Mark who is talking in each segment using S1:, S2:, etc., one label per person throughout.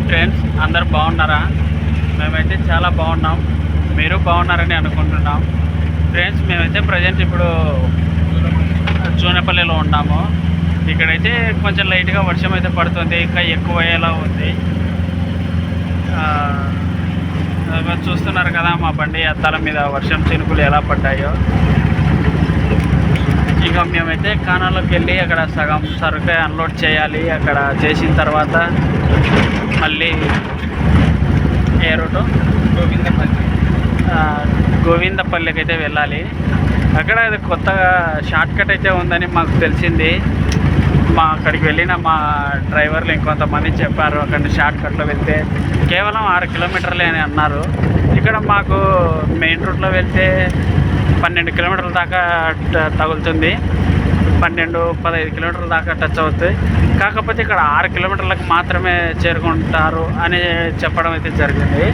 S1: Hi friends, అందరు బాగున్నారా? మేమైతే చాలా బాగున్నాం. మీరు బాగున్నారని అనుకుంటున్నాం. ఫ్రెండ్స్, మేమైతే ప్రజెంట్ ఇప్పుడు జూనపల్లిలో ఉన్నాము. ఇక్కడైతే కొంచెం లైట్గా వర్షం అయితే పడుతుంది, ఇంకా ఎక్కువ అయ్యేలా ఉంది. చూస్తున్నారు కదా మా బండి అద్దాల మీద వర్షం చినుకులు ఎలా పడ్డాయో. ఇక మేమైతే కానాలోకి వెళ్ళి అక్కడ సగం సరుకు అన్లోడ్ చేయాలి. అక్కడ చేసిన తర్వాత మళ్ళీ ఏ రూటు గోవిందపల్లికి అయితే వెళ్ళాలి. అక్కడ అది కొత్తగా షార్ట్ కట్ అయితే ఉందని మాకు తెలిసింది. అక్కడికి వెళ్ళిన మా డ్రైవర్లు ఇంకొంతమంది చెప్పారు, అక్కడ షార్ట్ కట్లో వెళ్తే కేవలం 6 కిలోమీటర్లే అని అన్నారు. ఇక్కడ మాకు మెయిన్ రూట్లో వెళ్తే 12 కిలోమీటర్ల దాకా తగులుతుంది. 12-15 కిలోమీటర్ల దాకా టచ్ అవుతుంది. కాకపోతే ఇక్కడ 6 కిలోమీటర్లకు మాత్రమే చేరుకుంటారు అని చెప్పడం అయితే జరిగింది.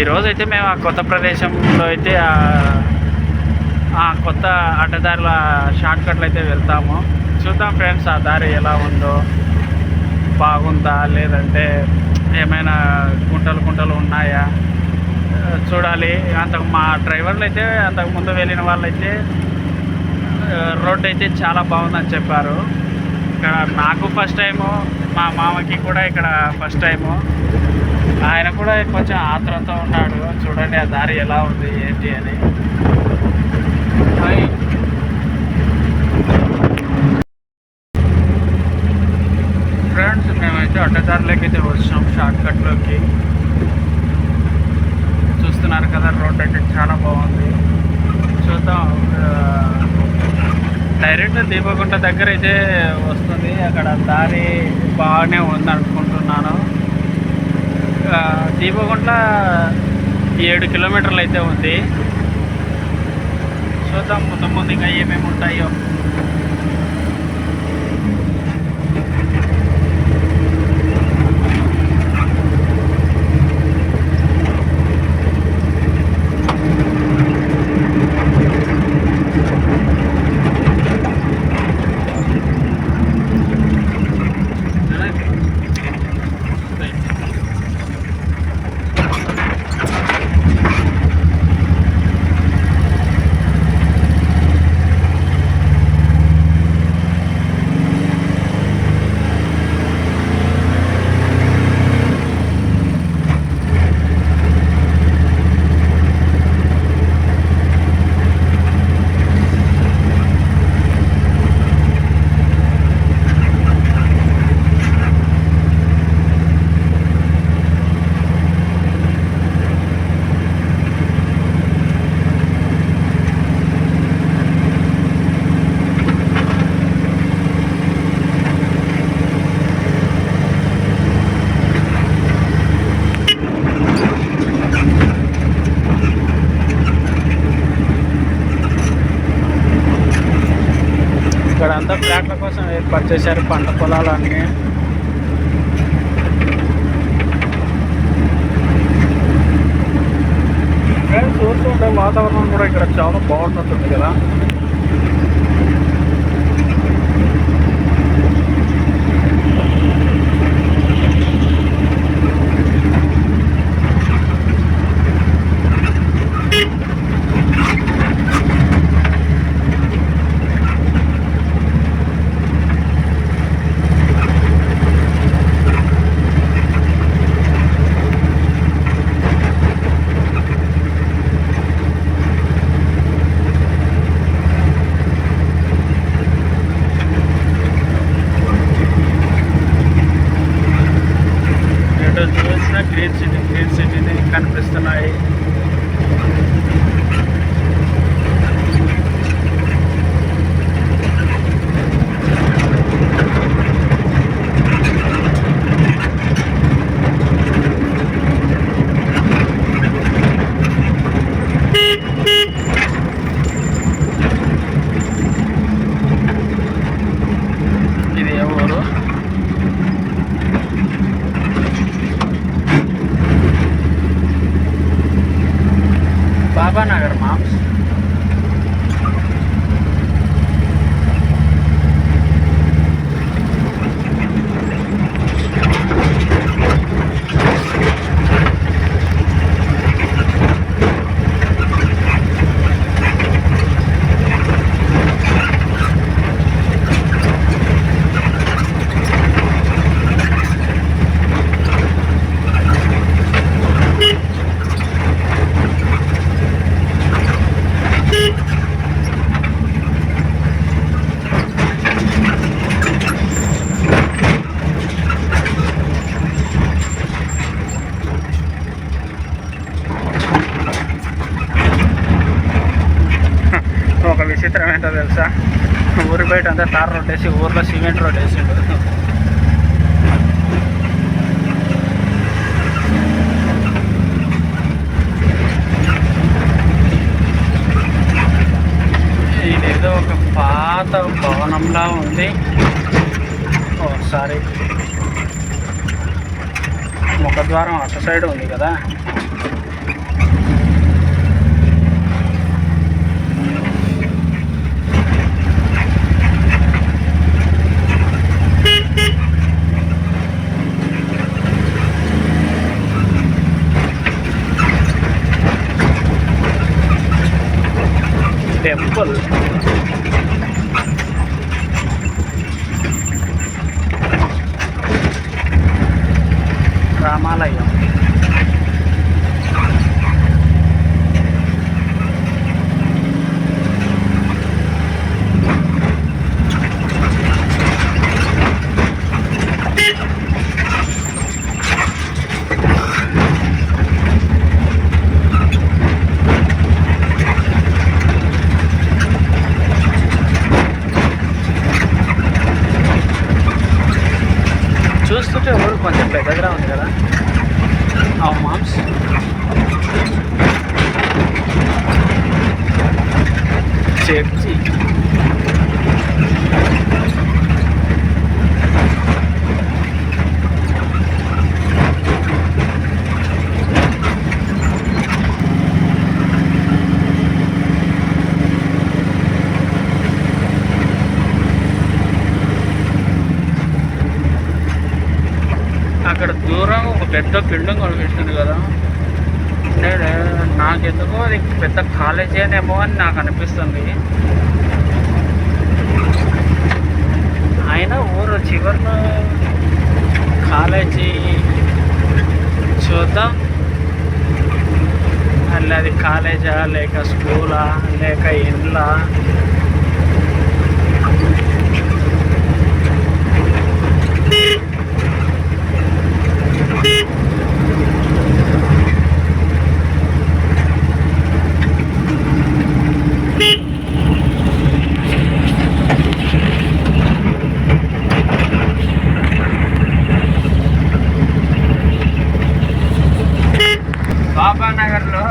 S1: ఈరోజు అయితే మేము ఆ కొత్త ప్రదేశంలో అయితే ఆ కొత్త అడ్డదారుల షార్ట్ కట్లు అయితే వెళ్తాము. చూద్దాం ఫ్రెండ్స్, ఆ దారి ఎలా ఉందో, బాగుందా లేదంటే ఏమైనా గుంటలు ఉన్నాయా చూడాలి. మా డ్రైవర్లు అయితే అంతకుముందు వెళ్ళిన వాళ్ళైతే రోడ్ అయితే చాలా బాగుందని చెప్పారు. ఇక్కడ నాకు ఫస్ట్ టైము, మా మామకి కూడా ఇక్కడ ఫస్ట్ టైము. ఆయన కూడా కొంచెం ఆత్రంతో ఉన్నాడు. చూడండి ఆ దారి ఎలా ఉంది ఏంటి అని. ఫ్రెండ్స్, మేమైతే అడ్డదారిలోకి అయితే వచ్చాం, షార్ట్ కట్లోకి. చూస్తున్నారు కదా, రోడ్ అయితే చాలా బాగుంది. చూద్దాం. డైరెక్ట్ దీపగుంట దగ్గర అయితే వస్తుంది. అక్కడ దారి బాగానే ఉందనుకుంటున్నాను. దీపగుంట 7 కిలోమీటర్లు అయితే ఉంది. చూద్దాం ముందు ఇంకా ఏమేమి ఉంటాయో. ఇక్కడ అంతా ఫ్లాట్ల కోసం ఏర్పాటు చేశారు, పంట పొలాలన్నీ. చూస్తుంటే వాతావరణం కూడా ఇక్కడ చాలా బాగుంటుంది కదా. ఏంటో తెలుసా, ఊరి బయట అంతా తార్ రోడ్ వేసి ఊర్లో సిమెంట్ రోడ్ వేసిండు. ఇదేదో ఒక పాత భవనంలా ఉంది. ఒకసారి ముఖద్వారం అటు సైడ్ ఉంది కదా. టెంపుల్ రామాలయం. చూస్తుంటే ఊరు కొంచెం పెద్దగా ఉంది కదా. Mom's church. అక్కడ దూరం ఒక పెద్ద బిల్డింగ్ కనిపిస్తుంది కదా. నాకెందుకో అది పెద్ద కాలేజీనేమో అని నాకు అనిపిస్తుంది. అయినా ఊరు చివరిలో కాలేజీ చూద్దాం. అలా అది కాలేజా లేక స్కూలా లేక ఇండ్లా. బాబా నగర్లో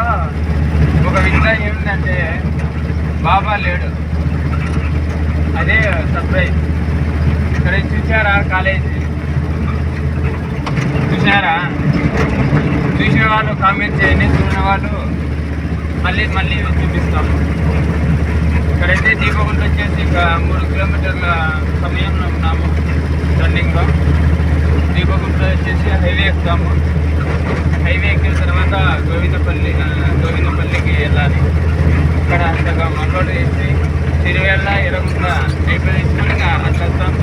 S1: ఒక విషయం ఏమిటంటే బాబా లేడు, అదే సర్ప్రైజ్. ఇక్కడ చూసారా కాలేజీ? చూసారా? చూసిన వాళ్ళు కామెంట్ చేయండి, చూసిన వాళ్ళు మళ్ళీ మళ్ళీ చూపిస్తాము. ఇక్కడైతే దీపగుంట వచ్చేసి ఇక 3 కిలోమీటర్ల సమయంలో ఉన్నాము. రన్నింగ్లో దీపగుంట వచ్చేసి హైవే ఎక్కుతాము. హైవే ఎక్కిన తర్వాత గోవిందపల్లికి వెళ్ళాలి. అక్కడ అంతగా మరోడ్ వేసి తిరువేళ్ళ ఎరగుంట అయిపోయి తీసుకొని అట్లా వస్తాం.